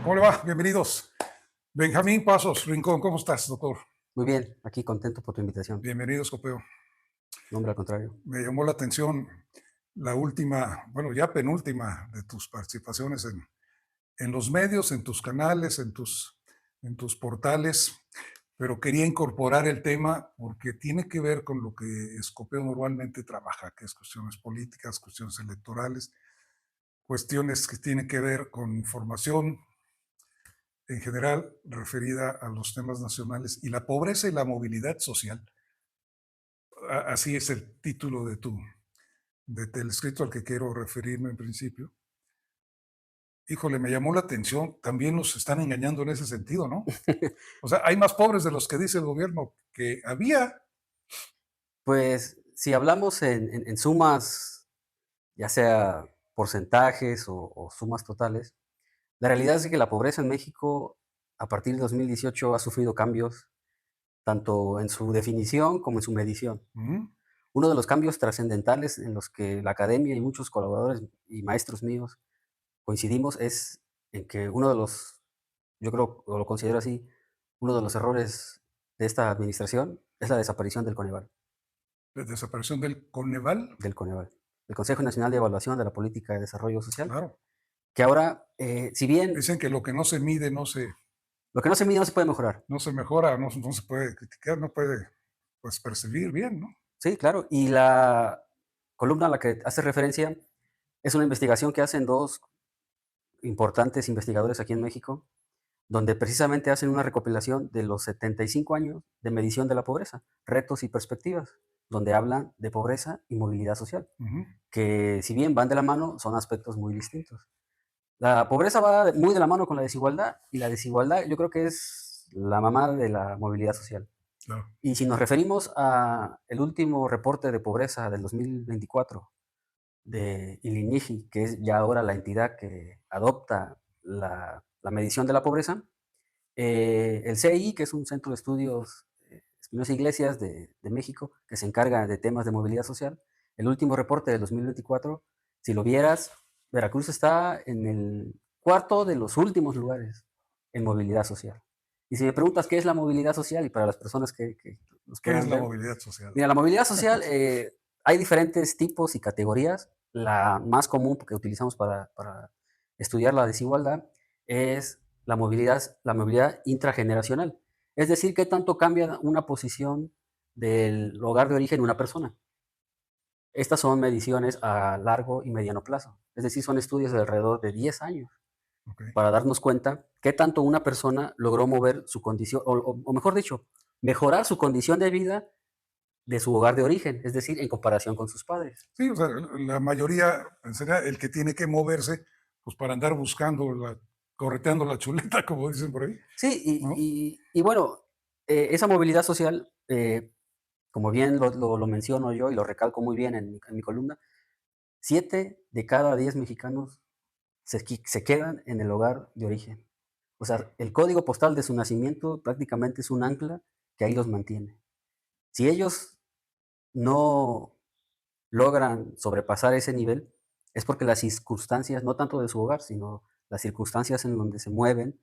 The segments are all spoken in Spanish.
¿Cómo le va? Bienvenidos. Benjamín Pasos, Rincón, ¿cómo estás, doctor? Muy bien, aquí contento por tu invitación. Bienvenidos, Copeo. No, hombre, al contrario. Me llamó la atención la última, bueno, ya penúltima de tus participaciones en los medios, en tus canales, en tus portales, pero quería incorporar el tema porque tiene que ver con lo que Escopeo normalmente trabaja, que es cuestiones políticas, cuestiones electorales, cuestiones que tienen que ver con información en general referida a los temas nacionales y la pobreza y la movilidad social. Así es el título del escrito al que quiero referirme en principio. Híjole, me llamó la atención, también nos están engañando en ese sentido, ¿no? O sea, hay más pobres de los que dice el gobierno que había. Pues, si hablamos en sumas, ya sea porcentajes o sumas totales, la realidad es que la pobreza en México, a partir de 2018, ha sufrido cambios, tanto en su definición como en su medición. Ujú. Uno de los cambios trascendentales en los que la academia y muchos colaboradores y maestros míos coincidimos es en que uno de los, yo creo, o lo considero así, uno de los errores de esta administración es la desaparición del Coneval. La desaparición del Coneval, Del Coneval, el Consejo Nacional de Evaluación de la Política de Desarrollo Social, claro. que ahora, si bien Dicen que lo que no se mide lo que no se mide no se puede mejorar. no se mejora, no se puede criticar, no puede pues percibir bien, ¿no? Sí, claro, y la columna a la que hace referencia es una investigación que hacen 2 importantes investigadores aquí en México, donde precisamente hacen una recopilación de los 75 años de medición de la pobreza, retos y perspectivas, donde hablan de pobreza y movilidad social, Ujú. que si bien van de la mano, son aspectos muy distintos. La pobreza va muy de la mano con la desigualdad, y la desigualdad yo creo que es la mamá de la movilidad social. Claro. Y si nos referimos a el último reporte de pobreza del 2024 de el INEGI, que es ya ahora la entidad que adopta la medición de la pobreza, el CEI, que es un centro de estudios, Espinosa Iglesias de México, que se encarga de temas de movilidad social, el último reporte del 2024, si lo vieras, Veracruz está en el cuarto de los últimos lugares en movilidad social. Y si me preguntas qué es la movilidad social, y para las personas que nos ¿Qué es puedan la ver, movilidad social? mira, la movilidad social, hay diferentes tipos y categorías. La más común que utilizamos para estudiar la desigualdad es la movilidad intrageneracional. Es decir, qué tanto cambia una posición del hogar de origen de una persona. Estas son mediciones a largo y mediano plazo. Es decir, son estudios de alrededor de 10 años Ok. para darnos cuenta qué tanto una persona logró mover su condición, o mejor dicho, mejorar su condición de vida de su hogar de origen, es decir, en comparación con sus padres. Sí, o sea, la mayoría será el que tiene que moverse, pues para andar buscando correteando la chuleta, como dicen por ahí, Sí, ¿no? y bueno, esa movilidad social, como bien lo menciono yo y lo recalco muy bien en mi columna, 7 de cada 10 mexicanos se quedan en el hogar de origen. O sea, el código postal de su nacimiento prácticamente es un ancla que ahí los mantiene. Si ellos no logran sobrepasar ese nivel, es porque las circunstancias, no tanto de su hogar, sino las circunstancias en donde se mueven,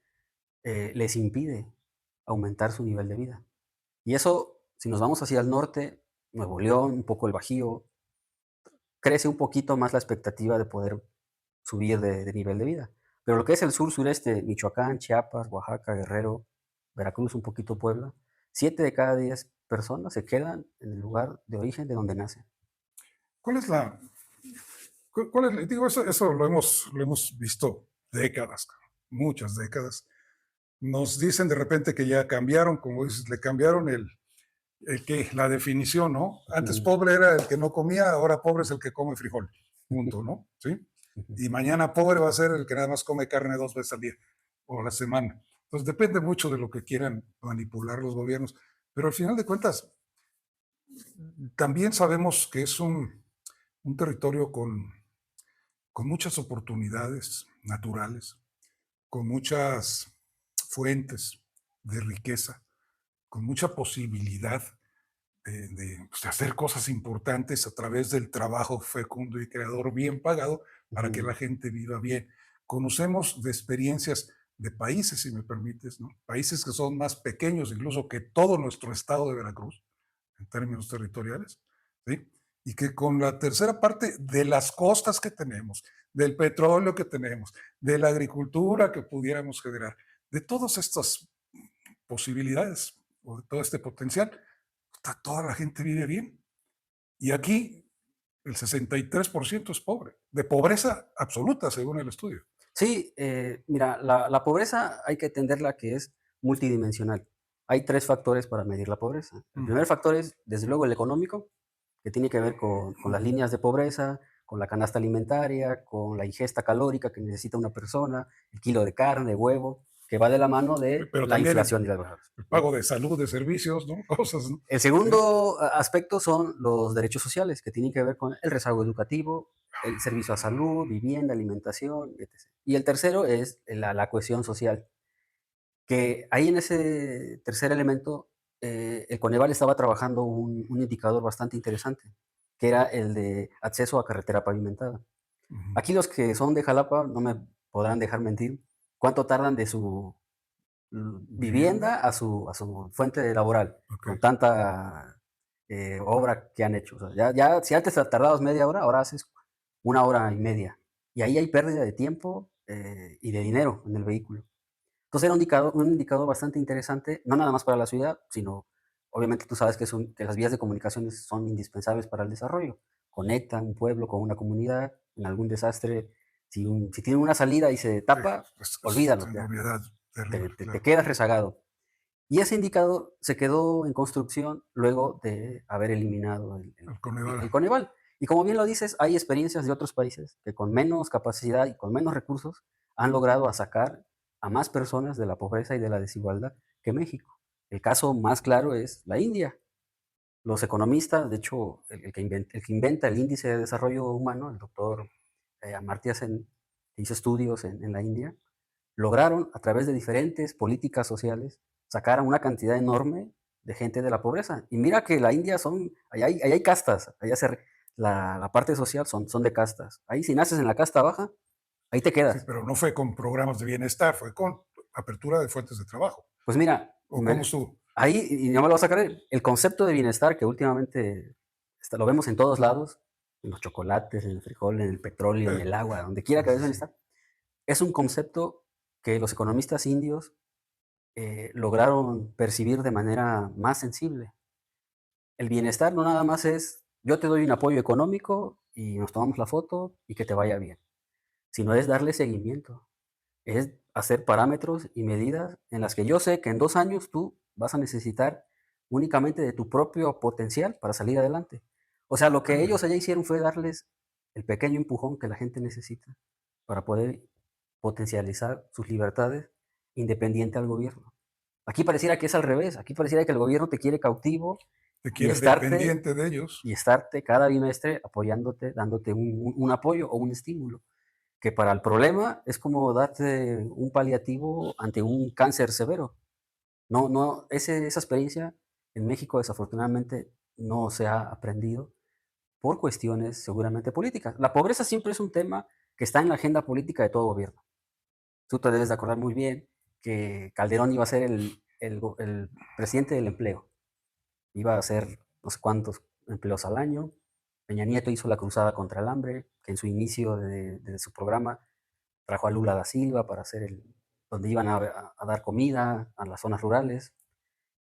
les impide aumentar su nivel de vida. Y eso, si nos vamos hacia el norte, Nuevo León, un poco el Bajío, crece un poquito más la expectativa de poder subir de nivel de vida. Pero lo que es el sur sureste, Michoacán, Chiapas, Oaxaca, Guerrero, Veracruz, un poquito Puebla, 7 de cada 10 personas se quedan en el lugar de origen de donde nacen. ¿Cuál es la, cuál es, digo, eso lo hemos visto décadas, muchas décadas. Nos dicen de repente que ya cambiaron, como dices, le cambiaron la definición, ¿no? Antes Ujú, pobre era el que no comía, ahora pobre es el que come frijol, punto, ¿no? ¿Sí? ujú. Y mañana pobre va a ser el que nada más come carne 2 veces al día o a la semana. Entonces depende mucho de lo que quieran manipular los gobiernos, pero al final de cuentas también sabemos que es un territorio con muchas oportunidades naturales, con muchas fuentes de riqueza, con mucha posibilidad pues, de hacer cosas importantes a través del trabajo fecundo y creador bien pagado para que Ujú. la gente viva bien. Conocemos de experiencias de países, si me permites, ¿no? Países que son más pequeños incluso que todo nuestro estado de Veracruz, en términos territoriales, ¿sí? Y que con la tercera parte de las costas que tenemos, del petróleo que tenemos, de la agricultura que pudiéramos generar, de todas estas posibilidades o de todo este potencial, toda la gente vive bien. Y aquí el 63% es pobre, de pobreza absoluta, según el estudio. Sí, mira, la pobreza hay que entenderla que es multidimensional. Hay 3 factores para medir la pobreza. El Mm, primer factor es, desde luego, el económico, que tiene que ver con las líneas de pobreza, con la canasta alimentaria, con la ingesta calórica que necesita una persona, el kilo de carne, huevo, que va de la mano de pero la también inflación y la baja, el ¿no? pago de salud, de servicios, ¿no? Cosas, ¿no? El Sí, segundo aspecto son los derechos sociales, que tienen que ver con el rezago educativo, el servicio a salud, vivienda, alimentación, etc. Y el tercero es la cohesión social, que ahí en ese tercer elemento, el Coneval estaba trabajando un indicador bastante interesante, que era el de acceso a carretera pavimentada. ujú, Aquí los que son de Jalapa no me podrán dejar mentir, cuánto tardan de su vivienda, vivienda a su fuente laboral, ok. con tanta obra que han hecho. O sea, ya, si antes tardabas media hora, ahora haces 1 hora y media. Y ahí hay pérdida de tiempo y de dinero en el vehículo. Entonces era un indicador bastante interesante, no nada más para la ciudad, sino obviamente tú sabes que las vías de comunicación son indispensables para el desarrollo. Conectan un pueblo con una comunidad, en algún desastre, si tiene una salida y se Sí, tapa, es olvídalo, una ya, obviedad te, terrible, te- te claro. quedas rezagado. Y ese indicador se quedó en construcción luego de haber eliminado el, el- El Coneval. el Coneval. Y como bien lo dices, hay experiencias de otros países que con menos capacidad y con menos recursos han logrado sacar a más personas de la pobreza y de la desigualdad que México. El caso más claro es la India. Los economistas, de hecho, el que inventa el índice de desarrollo humano, el doctor Amartya Sen, que hizo estudios en la India, lograron, a través de diferentes políticas sociales, sacar a una cantidad enorme de gente de la pobreza. Y mira que la India allá hay castas, la parte social son de castas. Ahí si naces en la casta baja, ahí te Sí, quedas. pero no fue con programas de bienestar, fue con apertura de fuentes de trabajo. Pues mira, ¿O cómo estuvo? ahí, y no me lo vas a creer, el concepto de bienestar que últimamente lo vemos en todos lados, en los chocolates, en el frijol, en el petróleo, en Sí, el agua, donde quiera sí, que veas sí, sí. bienestar, es un concepto que los economistas indios lograron percibir de manera más sensible. El bienestar no nada más es yo te doy un apoyo económico y nos tomamos la foto y que te vaya bien, sino es darle seguimiento, es hacer parámetros y medidas en las que yo sé que en 2 años tú vas a necesitar únicamente de tu propio potencial para salir adelante. O sea, lo que Órale. ellos allá hicieron fue darles el pequeño empujón que la gente necesita para poder potencializar sus libertades independiente al gobierno. Aquí pareciera que es al revés, aquí pareciera que el gobierno te quiere cautivo Te y quiere estarte, dependiente de ellos. y estarte cada bimestre apoyándote, dándote un apoyo o un estímulo, que para el problema es como darte un paliativo ante un cáncer severo. No, no, esa experiencia en México desafortunadamente no se ha aprendido por cuestiones seguramente políticas. La pobreza siempre es un tema que está en la agenda política de todo gobierno. Tú te debes de acordar muy bien que Calderón iba a ser el presidente del empleo. Iba a hacer no sé cuántos empleos al año. Peña Nieto hizo la cruzada contra el hambre, que en su inicio de su programa trajo a Lula da Silva para hacer donde iban a dar comida a las zonas rurales.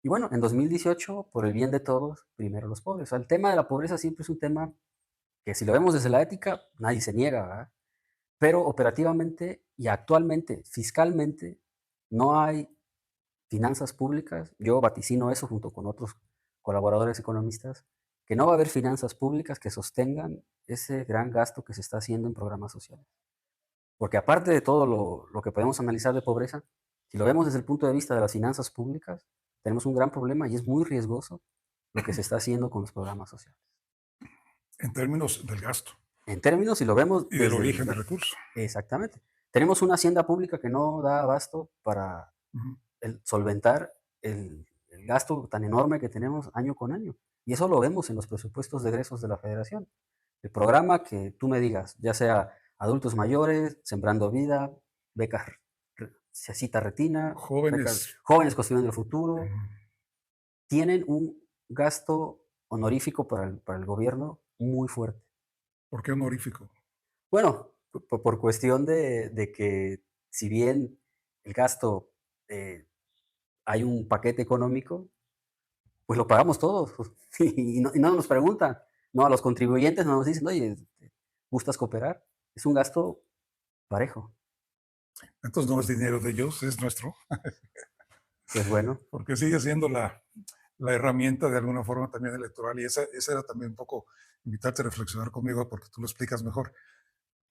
Y bueno, en 2018, por el bien de todos, primero los pobres. O sea, el tema de la pobreza siempre es un tema que si lo vemos desde la ética, nadie se niega, ¿verdad? Pero operativamente y actualmente, fiscalmente, no hay finanzas públicas. Yo vaticino eso junto con otros colaboradores economistas, que no va a haber finanzas públicas que sostengan ese gran gasto que se está haciendo en programas sociales. Porque aparte de todo lo que podemos analizar de pobreza, si lo vemos desde el punto de vista de las finanzas públicas, tenemos un gran problema y es muy riesgoso lo que se está haciendo con los programas sociales. En términos del gasto En términos, si lo vemos y del desde origen de recursos. exactamente. Tenemos una hacienda pública que no da abasto para Ujú. solventar el gasto tan enorme que tenemos año con año. Y eso lo vemos en los presupuestos de egresos de la federación. El programa que tú me digas, ya sea adultos mayores, Sembrando Vida, becas se cita Retina, Jóvenes. Jóvenes Construyendo el Futuro, Ujú. tienen un gasto honorífico para el gobierno muy fuerte. ¿Por qué honorífico? Bueno, por cuestión de que si bien el gasto, hay un paquete económico, pues lo pagamos todos, y no nos preguntan, no, a los contribuyentes no nos dicen: "Oye, ¿gustas cooperar?". Es un gasto parejo. Entonces no es dinero de ellos, es nuestro, Pues bueno, porque sigue siendo la herramienta de alguna forma también electoral. Y esa era también un poco invitarte a reflexionar conmigo porque tú lo explicas mejor.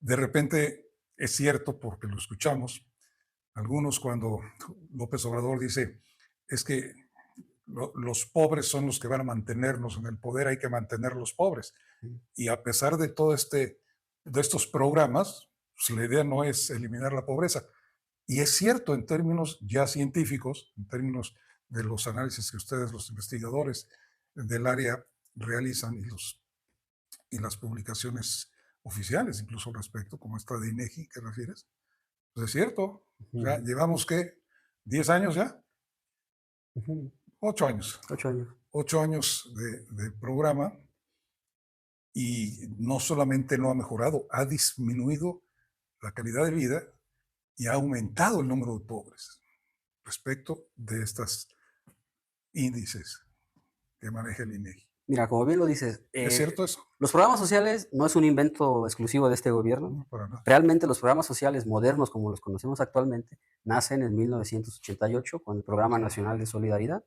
De repente es cierto, porque lo escuchamos, algunos cuando López Obrador dice, es que los pobres son los que van a mantenernos en el poder, hay que mantener los pobres. mm, Y a pesar de todo de estos programas, pues la idea no es eliminar la pobreza. Y es cierto en términos ya científicos, en términos de los análisis que ustedes, los investigadores del área, realizan y las publicaciones oficiales, incluso al respecto, como esta de INEGI que refieres, pues es cierto. Ya ujú, llevamos, ¿qué? ¿10 años ya? ujú, 8 años. 8 años. 8 años de programa y no solamente no ha mejorado, ha disminuido la calidad de vida y ha aumentado el número de pobres respecto de estos índices que maneja el INEGI. Mira, como bien lo dices, ¿Es cierto eso? los programas sociales no es un invento exclusivo de este gobierno. No, para nada. Realmente los programas sociales modernos, como los conocemos actualmente, nacen en 1988 con el Programa Nacional de Solidaridad.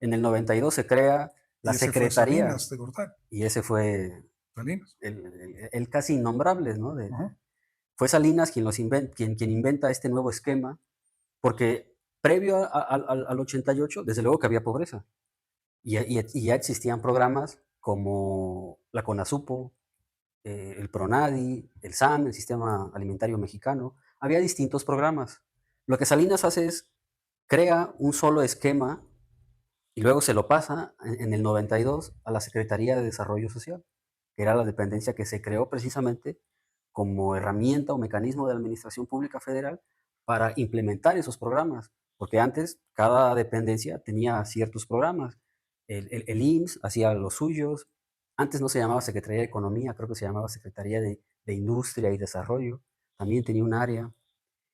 En el 92 se crea la Y ese fue Secretaría, Salinas de Gortari. y ese fue Salinas. el casi innombrable, ¿no? Ajá. Fue Salinas quien inventa este nuevo esquema, porque previo al 88, desde luego que había pobreza. Y ya existían programas como la CONASUPO, el PRONADI, el SAM, el Sistema Alimentario Mexicano. Había distintos programas. Lo que Salinas hace es crea un solo esquema y luego se lo pasa en el 92 a la Secretaría de Desarrollo Social, que era la dependencia que se creó precisamente como herramienta o mecanismo de la Administración Pública Federal para implementar esos programas, porque antes cada dependencia tenía ciertos programas. El IMSS hacía los suyos, antes no se llamaba Secretaría de Economía, creo que se llamaba Secretaría de Industria y Desarrollo, también tenía un área.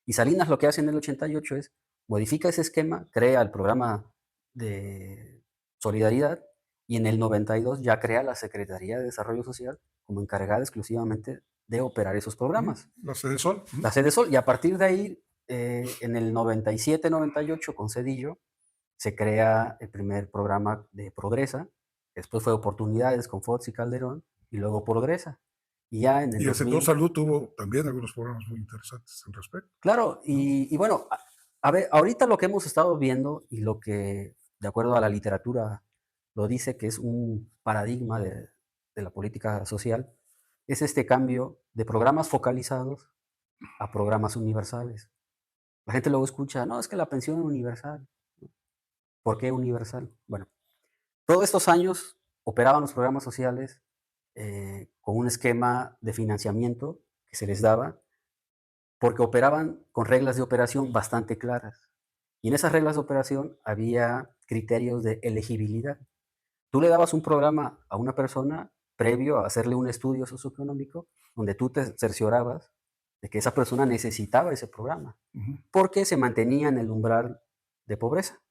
Y Salinas lo que hace en el 88 es modifica ese esquema, crea el programa de solidaridad y en el 92 ya crea la Secretaría de Desarrollo Social como encargada exclusivamente de operar esos programas. La sede Sol. La sede Sol, y a partir de ahí, en el 97-98 con Cedillo, se crea el primer programa de Progresa, después fue Oportunidades con Fox y Calderón, y luego Progresa. Y ya en el Y el sector 2000, salud tuvo también algunos programas muy interesantes al respecto, claro, ¿no? y bueno, a ver, ahorita lo que hemos estado viendo y lo que, de acuerdo a la literatura, lo dice que es un paradigma de la política social, es este cambio de programas focalizados a programas universales. La gente luego escucha, no, es que la pensión universal. ¿Por qué universal? Bueno, todos estos años operaban los programas sociales con un esquema de financiamiento que se les daba porque operaban con reglas de operación bastante claras. Y en esas reglas de operación había criterios de elegibilidad. Tú le dabas un programa a una persona previo a hacerle un estudio socioeconómico donde tú te cerciorabas de que esa persona necesitaba ese programa, Ujú. porque se mantenía en el umbral de pobreza,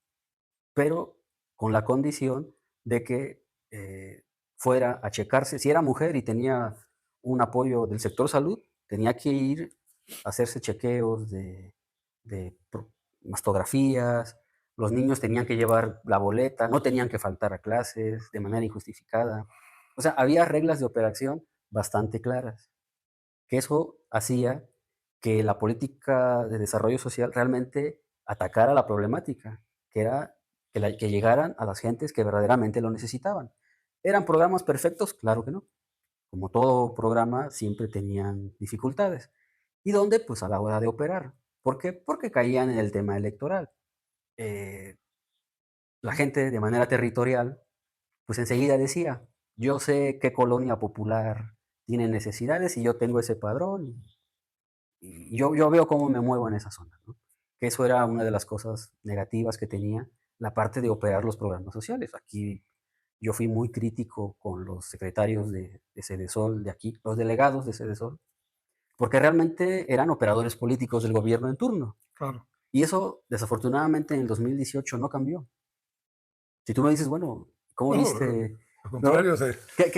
pero con la condición de que fuera a checarse, si era mujer y tenía un apoyo del sector salud, tenía que ir a hacerse chequeos de mastografías, los niños tenían que llevar la boleta, no tenían que faltar a clases de manera injustificada. O sea, había reglas de operación bastante claras, que eso hacía que la política de desarrollo social realmente atacara la problemática, que era que llegaran a las gentes que verdaderamente lo necesitaban. ¿Eran programas perfectos? Claro que no. Como todo programa, siempre tenían dificultades. ¿Y dónde? Pues a la hora de operar. ¿Por qué? Porque caían en el tema electoral. Eh, la gente de manera territorial, pues enseguida decía, yo sé qué colonia popular tiene necesidades y yo tengo ese padrón y yo veo cómo me muevo en esa zona, ¿no? que eso era una de las cosas negativas que tenía la parte de operar los programas sociales. Aquí yo fui muy crítico con los secretarios de Sedesol de aquí, los delegados de Sedesol, porque realmente eran operadores políticos del gobierno en turno. Claro. Y eso, desafortunadamente, en el 2018 no cambió. Si tú me dices, bueno, ¿cómo No, viste? al ¿No? contrario,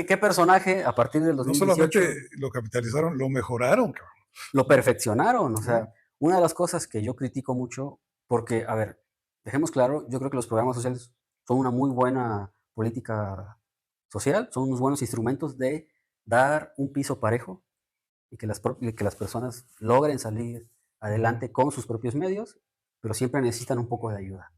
¿Qué personaje a partir del no 2018 solamente lo capitalizaron, lo mejoraron, cabrón. lo perfeccionaron? O Sí, sea, una de las cosas que yo critico mucho, porque, a ver, dejemos claro, yo creo que los programas sociales son una muy buena política social, son unos buenos instrumentos de dar un piso parejo y que las personas logren salir adelante con sus propios medios, pero siempre necesitan un poco de ayuda.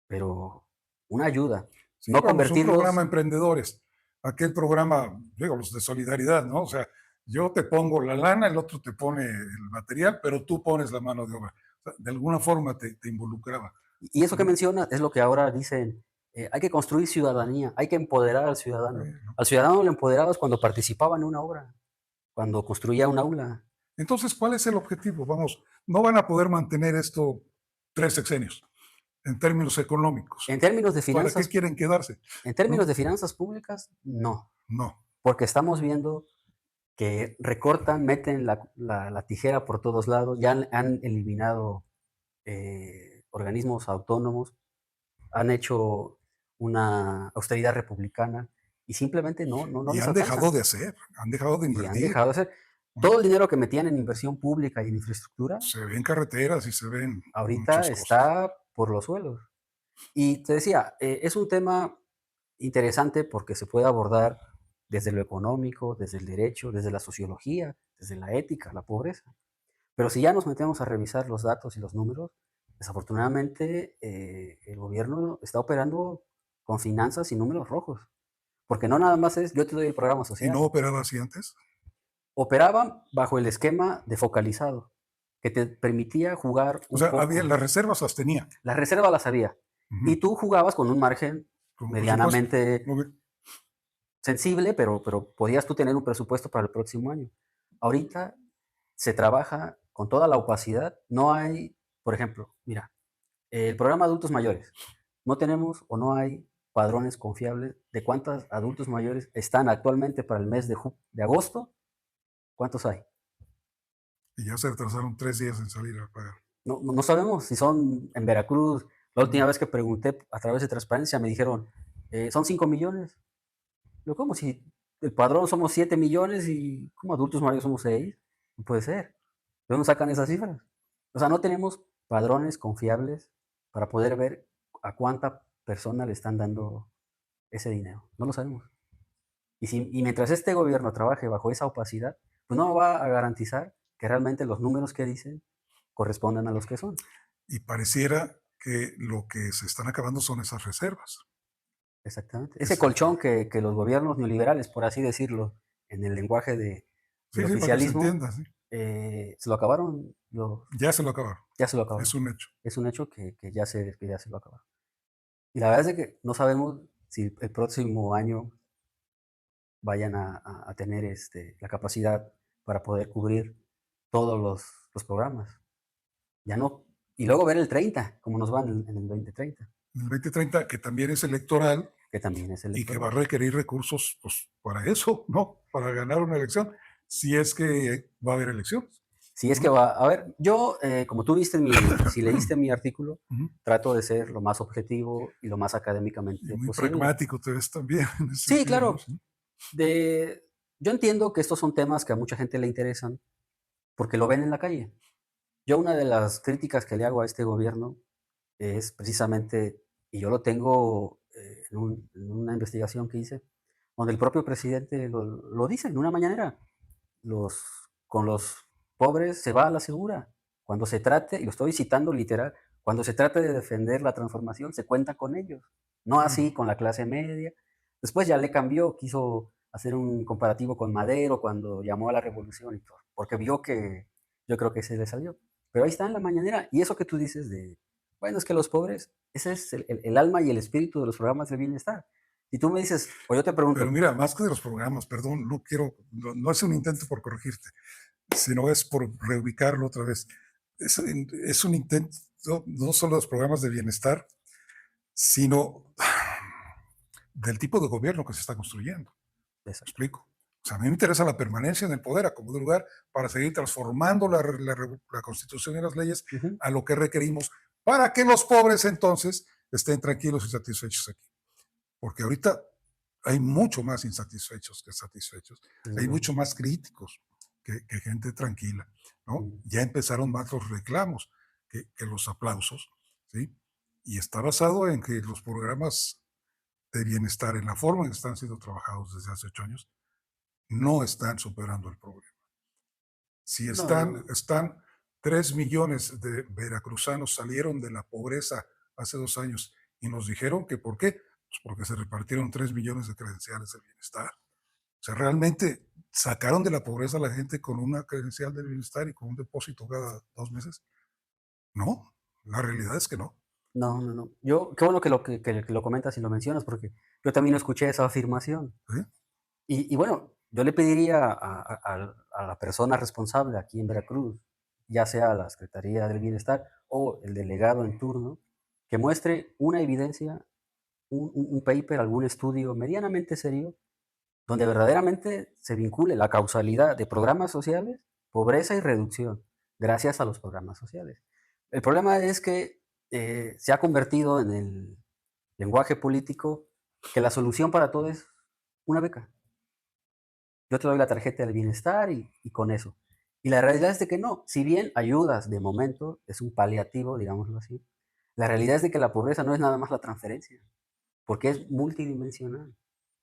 Pero una ayuda, sí, no vamos, un programa convertirlos. emprendedores, aquel programa, digo, los de solidaridad, ¿no? O sea, yo te pongo la lana, el otro te pone el material, pero tú pones la mano de obra. O sea, de alguna forma te involucraba, Y eso que ¿no? menciona es lo que ahora dicen, hay que construir ciudadanía, hay que empoderar al ciudadano. ¿No? Al ciudadano lo empoderabas cuando participaba en una obra, cuando construía un aula. Entonces, ¿cuál es el objetivo? Vamos, no van a poder mantener esto 3 sexenios en términos económicos. En términos de ¿Para qué finanzas, quieren quedarse? en términos ¿No? de finanzas públicas, no, No. porque estamos viendo que recortan, meten la tijera por todos lados, ya han eliminado organismos autónomos, han hecho una austeridad republicana y simplemente no Y les han dejado alcanza. de hacer, han dejado de Y han invertir. dejado de hacer. ¿No? Todo el dinero que metían en inversión pública y en infraestructura, Se ven carreteras y se ven ahorita muchas cosas. está por los suelos. Y te decía, es un tema interesante porque se puede abordar desde lo económico, desde el derecho, desde la sociología, desde la ética, la pobreza. Pero si ya nos metemos a revisar los datos y los números, desafortunadamente el gobierno está operando con finanzas y números rojos. Porque no nada más es yo te doy el programa ¿Y no social. operaba así antes? Operaban bajo el esquema de focalizado, que te permitía jugar O un sea, había, poco. las reservas las tenía. La reserva las había. Ujú. Y tú jugabas con un margen Con presupuesto. medianamente Muy bien. sensible, pero podías tú tener un presupuesto para el próximo año. Ahorita se trabaja con toda la opacidad. No hay, por ejemplo, mira, el programa adultos mayores. No tenemos o no hay padrones confiables de cuántos adultos mayores están actualmente para el mes de agosto. ¿Cuántos hay? Y ya se retrasaron 3 días en salir a pagar. No sabemos si son en Veracruz. La última Mm. vez que pregunté a través de transparencia me dijeron, son 5 millones. Yo, ¿cómo si el padrón somos 7 millones y como adultos mayores somos 6? No puede ser. ¿De dónde sacan esas cifras? O sea, no tenemos padrones confiables para poder ver a cuánta persona le están dando ese dinero. No lo sabemos. Y mientras este gobierno trabaje bajo esa opacidad, pues no va a garantizar que realmente los números que dicen correspondan a los que son. Y pareciera que lo que se están acabando son esas reservas. Exactamente. Ese Es el colchón problema. que los gobiernos neoliberales, por así decirlo, en el lenguaje del Sí, sí, para que se oficialismo, entienda, sí. se lo acabaron, Ya se lo acabaron. ya se lo Es acabaron. un hecho. Es un hecho que ya se lo acabaron. Y la verdad es de que no sabemos si el próximo año vayan a tener la capacidad para poder cubrir todos los programas. Ya no. Y luego ver el 30, como nos va en el 2030, El 2030, que también es electoral que también es y que va a electoral. requerir recursos pues, para eso, ¿no? Para ganar una elección, si es que va a haber elecciones. Si es que ¿No? va, a ver, yo, como tú viste si leíste mi artículo, Ujú. trato de ser lo más objetivo y lo más Y académicamente muy posible. pragmático te ves también en ese Sí, sentido, ¿no? claro, Sí. de, yo entiendo que estos son temas que a mucha gente le interesan porque lo ven en la calle. Yo una de las críticas que le hago a este gobierno es precisamente, y yo lo tengo en una investigación que hice, donde el propio presidente lo dice en una mañanera, los, con los pobres se va a la segura. Cuando se trate, y lo estoy citando literal, cuando se trate de defender la transformación, se cuenta con ellos. No así Claro. con la clase media. Después ya le cambió, quiso hacer un comparativo con Madero cuando llamó a la revolución y todo, porque vio que yo creo que se le salió. Pero ahí está en la mañanera. Y eso que tú dices de, bueno, es que los pobres, ese es el alma y el espíritu de los programas de bienestar. Y tú me dices, o yo te Pero pregunto, mira, más que de los programas, perdón, no quiero, no es un intento por corregirte, sino es por reubicarlo otra vez. Es un intento, no solo los programas de bienestar, sino del tipo de gobierno que se está construyendo. ¿Me Exacto. explico? O sea, a mí me interesa la permanencia en el poder a como de lugar para seguir transformando la Constitución y las leyes Ujú. a lo que requerimos para que los pobres entonces estén tranquilos y satisfechos aquí. Porque ahorita hay mucho más insatisfechos que satisfechos. Desde Hay luego. mucho más críticos que gente tranquila, ¿no? Mm. Ya empezaron más los reclamos que los aplausos, ¿sí? Y está basado en que los programas de bienestar, en la forma en que están siendo trabajados desde hace 8 años, no están superando el problema. Si No, no, están 3 millones de veracruzanos salieron de la pobreza hace 2 años y nos dijeron que ¿por qué? Pues porque se repartieron 3 millones de credenciales del bienestar. O sea, realmente sacaron de la pobreza a la gente con una credencial del bienestar y con un depósito cada 2 meses. No, la realidad es que no. no, no, no. Yo, qué bueno que lo comentas y lo mencionas, porque yo también escuché esa afirmación. ¿Sí? Y bueno, yo le pediría a la persona responsable aquí en Veracruz, ya sea la Secretaría del Bienestar o el delegado en turno, que muestre una evidencia, un paper, algún estudio medianamente serio, donde verdaderamente se vincule la causalidad de programas sociales, pobreza y reducción, gracias a los programas sociales. El problema es que se ha convertido en el lenguaje político que la solución para todo es una beca. Yo te doy la tarjeta del bienestar y con eso. Y la realidad es de que no, si bien ayudas de momento, es un paliativo, digámoslo así, la realidad es de que la pobreza no es nada más la transferencia, porque es multidimensional.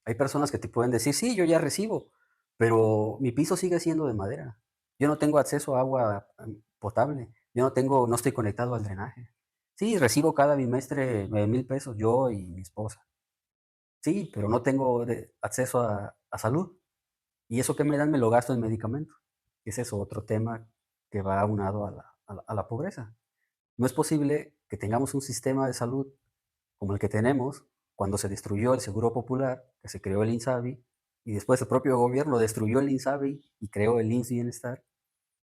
Hay personas que te pueden decir, sí, yo ya recibo, pero mi piso sigue siendo de madera. Yo no tengo acceso a agua potable. Yo no estoy conectado al drenaje. Sí, recibo cada bimestre 9,000 pesos yo y mi esposa. Sí, pero no tengo acceso a salud. ¿Y eso que me dan? Me lo gasto en medicamentos. Ese es otro tema que va aunado a la pobreza. No es posible que tengamos un sistema de salud como el que tenemos cuando se destruyó el Seguro Popular, que se creó el INSABI, y después el propio gobierno destruyó el INSABI y creó el IMSS Bienestar,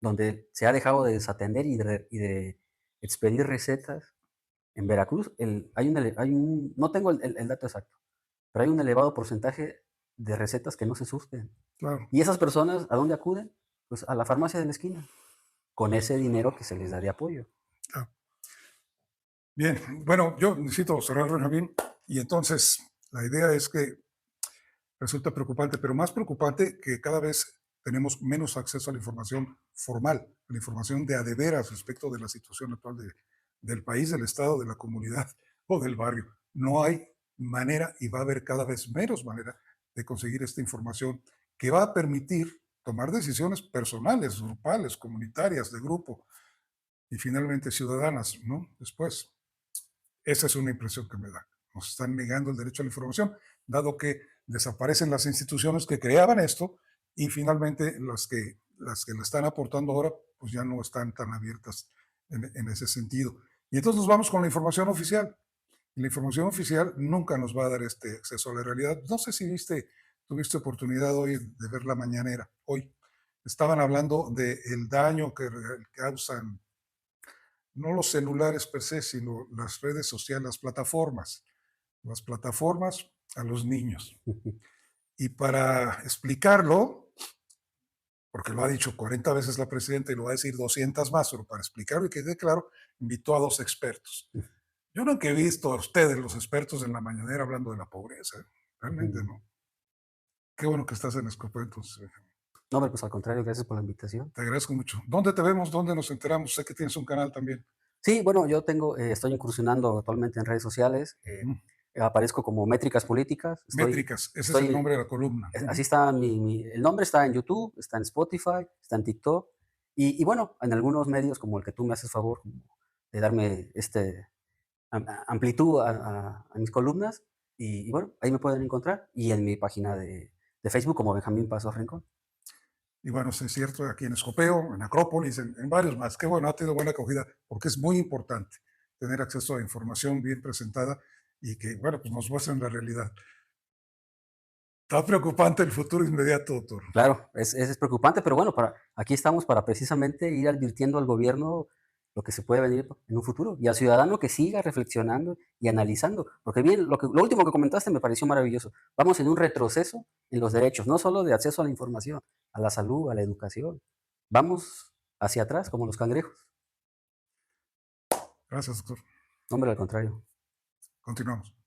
donde se ha dejado de desatender y de expedir recetas. En Veracruz no tengo el dato exacto, pero hay un elevado porcentaje de recetas que no se surten. Claro. ¿Y esas personas a dónde acuden? Pues a la farmacia de la esquina, con ese dinero que se les da de apoyo. Claro. Bien, bueno, yo necesito cerrar, Benjamín, y entonces la idea es que resulta preocupante, pero más preocupante que cada vez tenemos menos acceso a la información formal, a la información de a de veras respecto de la situación actual del país, del Estado, de la comunidad o del barrio. No hay manera y va a haber cada vez menos manera de conseguir esta información que va a permitir tomar decisiones personales, grupales, comunitarias, de grupo y finalmente ciudadanas, ¿no? Después. Esa es una impresión que me da. Nos están negando el derecho a la información, dado que desaparecen las instituciones que creaban esto y finalmente las que le están aportando ahora, pues ya no están tan abiertas en ese sentido. Y entonces nos vamos con la información oficial. Y la información oficial nunca nos va a dar este acceso a la realidad. No sé si tuviste oportunidad hoy de ver la mañanera. Hoy estaban hablando del daño que causan no los celulares per se, sino las redes sociales, las plataformas a los niños. Y para explicarlo, porque lo ha dicho 40 veces la presidenta y lo va a decir 200 más, pero para explicarlo y que quede claro, invitó a 2 expertos. Yo nunca he visto a ustedes, los expertos, en la mañanera hablando de la pobreza. Realmente no. Qué bueno que estás en Escopo, entonces. No, pero pues al contrario, gracias por la invitación. Te agradezco mucho. ¿Dónde te vemos? ¿Dónde nos enteramos? Sé que tienes un canal también. Sí, bueno, estoy incursionando actualmente en redes sociales. Ujú. Aparezco como Métricas Políticas. Métricas, ese es el Estoy, nombre de la columna. así Ujú. está el nombre está en YouTube, está en Spotify, está en TikTok. Y bueno, en algunos medios como el que tú me haces favor como de darme amplitud a mis columnas. Y bueno, ahí me pueden encontrar. Y en mi página de Facebook como Benjamín Pasos Rincón. Y bueno, sí es cierto, aquí en Escopeo, en Acrópolis, en varios más. Qué bueno, ha tenido buena acogida, porque es muy importante tener acceso a información bien presentada y que, bueno, pues nos muestren la realidad. Está preocupante el futuro inmediato, doctor. Claro, es preocupante, pero bueno, aquí estamos para precisamente ir advirtiendo al gobierno lo que se puede venir en un futuro, y al ciudadano que siga reflexionando y analizando, porque bien, lo último que comentaste me pareció maravilloso. Vamos en un retroceso en los derechos, no solo de acceso a la información, a la salud, a la educación. Vamos hacia atrás como los cangrejos. Gracias, doctor. Hombre, al contrario. Continuamos.